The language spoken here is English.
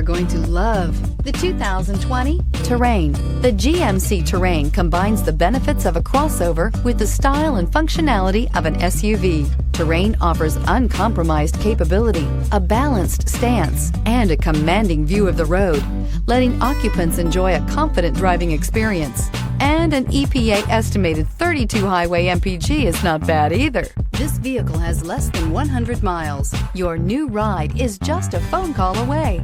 are going to love the 2020 Terrain. The GMC Terrain combines the benefits of a crossover with the style and functionality of an SUV. Terrain offers uncompromised capability, a balanced stance, and a commanding view of the road, letting occupants enjoy a confident driving experience. And an EPA estimated 32 highway MPG is not bad either. This vehicle has less than 100 miles. Your new ride is just a phone call away.